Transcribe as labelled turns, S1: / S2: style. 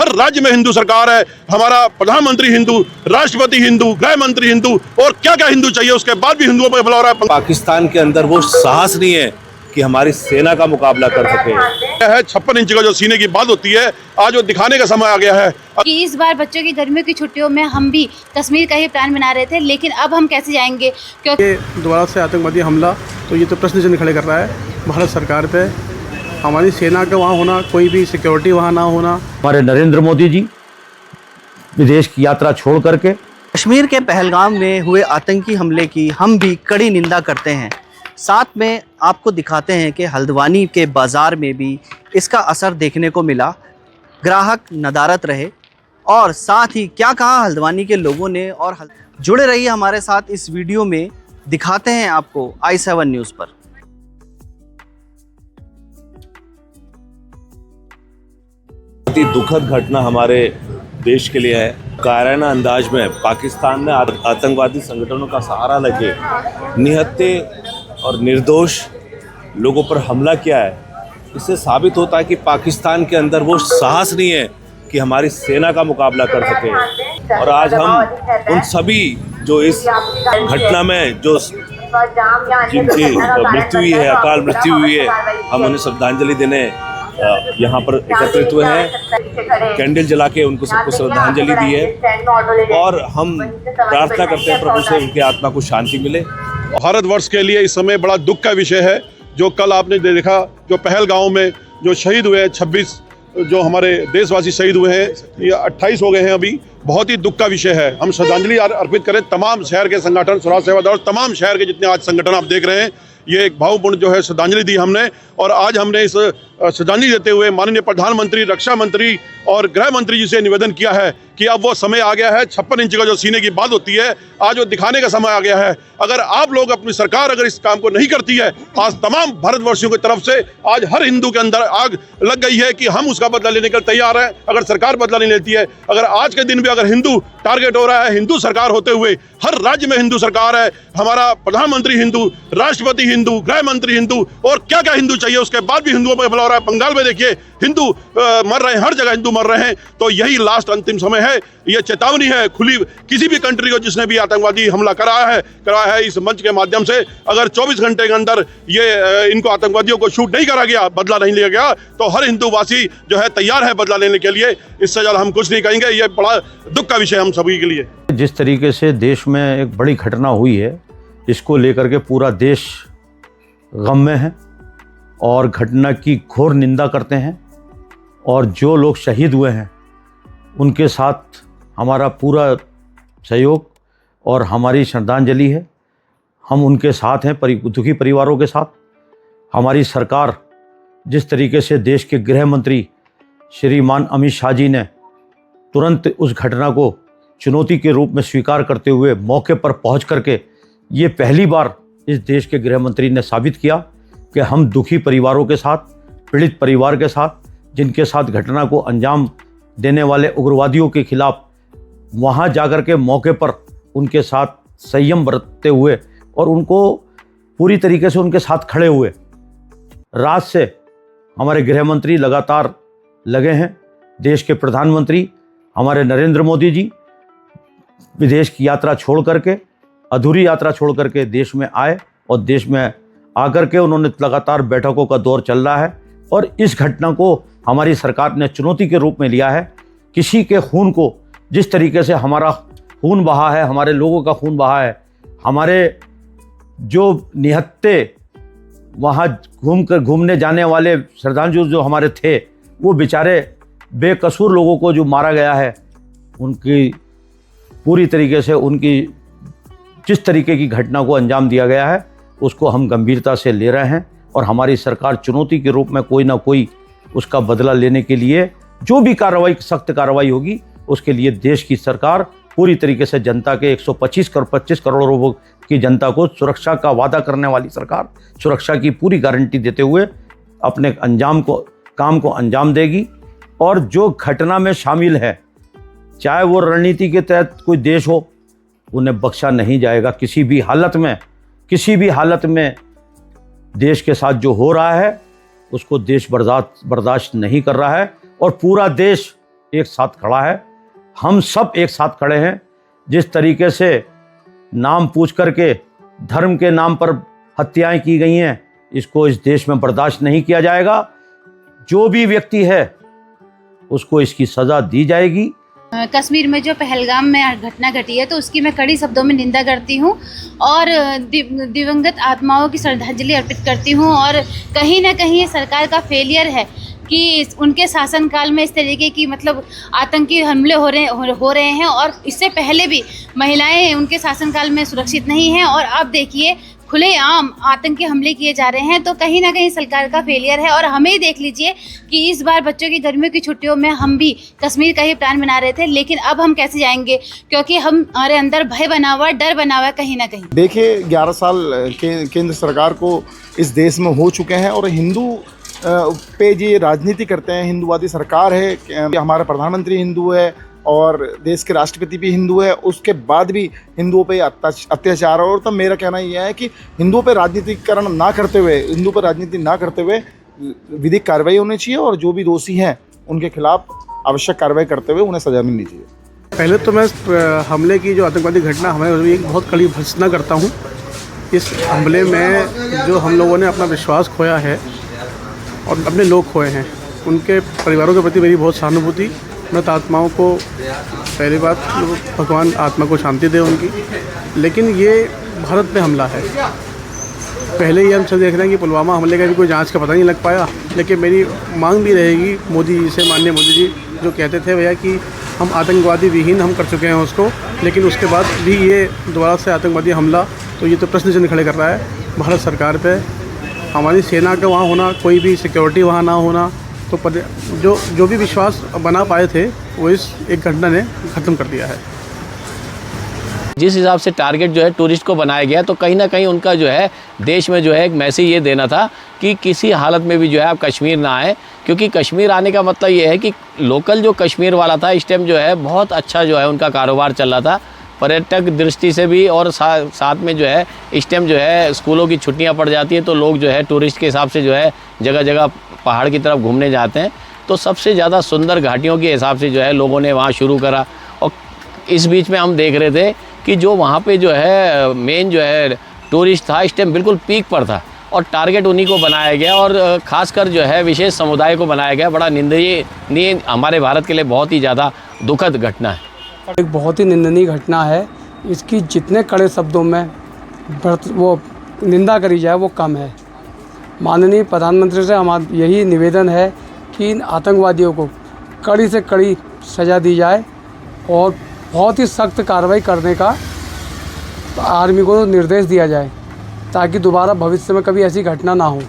S1: हर राज्य में हिंदू सरकार है, हमारा प्रधानमंत्री हिंदू, राष्ट्रपति हिंदू, गृह मंत्री हिंदू, और क्या क्या हिंदू चाहिए, उसके बाद भी हिंदुओं पर हमला हो रहा है।
S2: पाकिस्तान के अंदर वो साहस नहीं है कि हमारी सेना का मुकाबला कर सके।
S1: है 56 इंच का जो सीने की बात होती है, आज वो दिखाने का समय आ गया है
S3: कि इस बार बच्चों की गर्मियों की छुट्टियों में हम भी कश्मीर का ही प्लान बना रहे थे, लेकिन अब हम कैसे जाएंगे, क्योंकि
S4: दोबारा से आतंकवादी हमला, तो ये तो प्रश्न चिन्ह खड़े कर रहा है भारत सरकार पे। हमारी सेना का वहाँ होना, कोई भी सिक्योरिटी वहाँ ना होना।
S5: हमारे नरेंद्र मोदी जी विदेश की यात्रा छोड़ करके
S6: कश्मीर के पहलगाम में हुए आतंकी हमले की हम भी कड़ी निंदा करते हैं। साथ में आपको दिखाते हैं कि हल्द्वानी के बाज़ार में भी इसका असर देखने को मिला। ग्राहक नदारत रहे और साथ ही क्या कहा हल्द्वानी के लोगों ने। और जुड़े रहिए हमारे साथ, इस वीडियो में दिखाते हैं आपको i7 न्यूज़ पर।
S2: बहुत ही दुखद घटना हमारे देश के लिए है। कायराना अंदाज में पाकिस्तान ने आतंकवादी संगठनों का सहारा लेके निहत्थे और निर्दोष लोगों पर हमला किया है। इससे साबित होता है कि पाकिस्तान के अंदर वो साहस नहीं है कि हमारी सेना का मुकाबला कर सके। और आज हम उन सभी जो इस घटना में जो जिनकी मृत्यु हुई है, अकाल मृत्यु हुई है, हम उन्हें श्रद्धांजलि देने यहाँ पर एकत्रित हुए हैं। कैंडल जला के उनको सबको श्रद्धांजलि दी है और हम प्रार्थना करते हैं प्रभु से उनकी आत्मा को शांति मिले।
S1: भारतवर्ष के लिए इस समय बड़ा दुख का विषय है जो कल आपने देखा, जो पहलगांव में जो शहीद हुए हैं, 26 जो हमारे देशवासी शहीद हुए हैं, ये 28 हो गए हैं अभी। बहुत ही दुख का विषय है। हम श्रद्धांजलि अर्पित करें तमाम शहर के संगठन, स्वराज सेवा दल, तमाम शहर के जितने आज संगठन आप देख रहे हैं, ये एक भावपूर्ण जो है श्रद्धांजलि दी हमने। और आज हमने इस श्रद्धांजलि देते हुए माननीय प्रधानमंत्री, रक्षा मंत्री और गृह मंत्री जी से निवेदन किया है कि अब वो समय आ गया है, 56 इंच का जो सीने की बात होती है, आज वो दिखाने का समय आ गया है। अगर आप लोग, अपनी सरकार अगर इस काम को नहीं करती है, आज तमाम भारतवर्षियों की तरफ से आज हर हिंदू के अंदर आग लग गई है कि हम उसका बदला लेने के लिए तैयार हैं। अगर सरकार बदला नहीं लेती है, अगर आज के दिन भी अगर हिंदू टारगेट हो रहा है, हिंदू सरकार होते हुए हर राज्य में हिंदू सरकार है, हमारा प्रधानमंत्री हिंदू, राष्ट्रपति हिंदू, गृह मंत्री हिंदू, और क्या क्या हिंदू चाहिए, उसके बाद भी हिंदुओं पर हमला हो रहा है। बंगाल में देखिए हिंदू मर रहे हैं, हर जगह हिंदू मर रहे हैं। तो यही लास्ट अंतिम समय है, ये चेतावनी है खुली किसी भी कंट्री को जिसने भी आतंकवादी हमला कराया है इस मंच के माध्यम से। अगर 24 घंटे के अंदर ये इनको आतंकवादियों को शूट नहीं करा गया, बदला नहीं लिया गया, तो हर हिंदूवासी जो है तैयार है बदला लेने के लिए। इससे ज्यादा हम कुछ नहीं कहेंगे। ये बड़ा दुख का विषय हम सभी के लिए।
S5: जिस तरीके से देश में एक बड़ी घटना हुई है, इसको लेकर के पूरा देश गम में है और घटना की घोर निंदा करते हैं। और जो लोग शहीद हुए हैं उनके साथ हमारा पूरा सहयोग और हमारी श्रद्धांजलि है। हम उनके साथ हैं, दुखी परिवारों के साथ। हमारी सरकार जिस तरीके से देश के गृह मंत्री श्रीमान अमित शाह जी ने तुरंत उस घटना को चुनौती के रूप में स्वीकार करते हुए मौके पर पहुंच करके, ये पहली बार इस देश के गृह मंत्री ने साबित किया कि हम दुखी परिवारों के साथ, पीड़ित परिवार के साथ, जिनके साथ घटना को अंजाम देने वाले उग्रवादियों के खिलाफ वहां जाकर के मौके पर उनके साथ संयम बरतते हुए और उनको पूरी तरीके से उनके साथ खड़े हुए। रात से हमारे गृह मंत्री लगातार लगे हैं। देश के प्रधानमंत्री हमारे नरेंद्र मोदी जी विदेश की यात्रा छोड़ करके, अधूरी यात्रा छोड़ करके देश में आए और देश में आकर के उन्होंने लगातार बैठकों का दौर चल रहा है। और इस घटना को हमारी सरकार ने चुनौती के रूप में लिया है। किसी के खून को, जिस तरीके से हमारा खून बहा है, हमारे लोगों का खून बहा है, हमारे जो निहत्थे वहाँ घूमने जाने वाले श्रद्धांजलि जो हमारे थे, वो बेचारे बेकसूर लोगों को जो मारा गया है, उनकी पूरी तरीके से उनकी जिस तरीके की घटना को अंजाम दिया गया है उसको हम गंभीरता से ले रहे हैं। और हमारी सरकार चुनौती के रूप में कोई ना कोई उसका बदला लेने के लिए जो भी कार्रवाई, सख्त कार्रवाई होगी, उसके लिए देश की सरकार पूरी तरीके से जनता के 125 करोड़ लोगों की जनता को सुरक्षा का वादा करने वाली सरकार, सुरक्षा की पूरी गारंटी देते हुए अपने काम को अंजाम देगी। और जो घटना में शामिल है, चाहे वो रणनीति के तहत कोई देश हो, उन्हें बख्शा नहीं जाएगा। किसी भी हालत में देश के साथ जो हो रहा है उसको देश बर्दाश्त नहीं कर रहा है। और पूरा देश एक साथ खड़ा है। हम सब एक साथ खड़े हैं। जिस तरीके से नाम पूछ करके धर्म के नाम पर हत्याएं की गई हैं, इसको इस देश में बर्दाश्त नहीं किया जाएगा। जो भी व्यक्ति है उसको इसकी सज़ा दी जाएगी।
S3: कश्मीर में जो पहलगाम में घटना घटी है तो उसकी मैं कड़ी शब्दों में निंदा करती हूँ और दिवंगत आत्माओं की श्रद्धांजलि अर्पित करती हूँ। और कहीं ना कहीं ये सरकार का फेलियर है कि उनके शासनकाल में इस तरीके की मतलब आतंकी हमले हो रहे हैं और इससे पहले भी महिलाएं उनके शासनकाल में सुरक्षित नहीं हैं और अब देखिए खुलेआम आतंकी हमले किए जा रहे हैं। तो कहीं ना कहीं सरकार का फेलियर है। और हमें ही देख लीजिए कि इस बार बच्चों की गर्मियों की छुट्टियों में हम भी कश्मीर का ही प्लान बना रहे थे, लेकिन अब हम कैसे जाएंगे क्योंकि हमारे अंदर भय बना हुआ, डर बना हुआ है कहीं ना कहीं।
S7: देखिए 11 साल केंद्र सरकार को इस देश में हो चुके हैं और हिंदू पे ये राजनीति करते हैं। हिंदूवादी सरकार है, हमारा प्रधानमंत्री हिंदू है और देश के राष्ट्रपति भी हिंदू है, उसके बाद भी हिंदुओं पे अत्याचार। और तो मेरा कहना यह है कि हिंदुओं पे राजनीतिकरण ना करते हुए, हिंदू पर राजनीति ना करते हुए विधिक कार्रवाई होनी चाहिए और जो भी दोषी हैं उनके खिलाफ आवश्यक कार्रवाई करते हुए उन्हें सजा मिलनी चाहिए।
S4: पहले तो मैं हमले की जो आतंकवादी घटना हमें एक बहुत कड़ी भर्त्सना करता हूँ। इस हमले में जो हम लोगों ने अपना विश्वास खोया है और अपने लोग खोए हैं, उनके परिवारों के प्रति मेरी बहुत सहानुभूति। मृत आत्माओं को पहली बात भगवान आत्मा को शांति दे उनकी। लेकिन ये भारत पे हमला है। पहले ही हम सब देख रहे हैं कि पुलवामा हमले का भी कोई जांच का पता नहीं लग पाया। लेकिन मेरी मांग भी रहेगी मोदी जी से, माननीय मोदी जी जो कहते थे भैया कि हम आतंकवादी विहीन हम कर चुके हैं उसको, लेकिन उसके बाद भी ये दोबारा से आतंकवादी हमला, तो ये तो प्रश्न चिन्ह खड़े कर रहा है भारत सरकार पे। हमारी सेना का वहाँ होना, कोई भी सिक्योरिटी वहाँ ना होना, तो जो भी विश्वास बना पाए थे वो इस एक घटना ने ख़त्म कर दिया है।
S8: जिस हिसाब से टारगेट जो है टूरिस्ट को बनाया गया, तो कहीं ना कहीं उनका जो है देश में जो है एक मैसेज ये देना था कि किसी हालत में भी जो है आप कश्मीर ना आए। क्योंकि कश्मीर आने का मतलब ये है कि लोकल जो कश्मीर वाला था इस टाइम जो है बहुत अच्छा जो है उनका कारोबार चल रहा था, पर्यटक दृष्टि से भी। और साथ में जो है इस टाइम जो है स्कूलों की छुट्टियां पड़ जाती हैं तो लोग जो है टूरिस्ट के हिसाब से जो है जगह जगह पहाड़ की तरफ घूमने जाते हैं। तो सबसे ज़्यादा सुंदर घाटियों के हिसाब से जो है लोगों ने वहाँ शुरू करा। और इस बीच में हम देख रहे थे कि जो वहाँ पे जो है मेन जो है टूरिस्ट था इस टाइम बिल्कुल पीक पर था और टारगेट उन्हीं को बनाया गया और ख़ासकर जो है विशेष समुदाय को बनाया गया। बड़ा निंदनीय, हमारे भारत के लिए बहुत ही ज़्यादा दुखद घटना है।
S9: एक बहुत ही निंदनीय घटना है। इसकी जितने कड़े शब्दों में वो निंदा करी जाए वो कम है। माननीय प्रधानमंत्री से हमारा यही निवेदन है कि इन आतंकवादियों को कड़ी से कड़ी सज़ा दी जाए और बहुत ही सख्त कार्रवाई करने का आर्मी को निर्देश दिया जाए ताकि दोबारा भविष्य में कभी ऐसी घटना ना हो।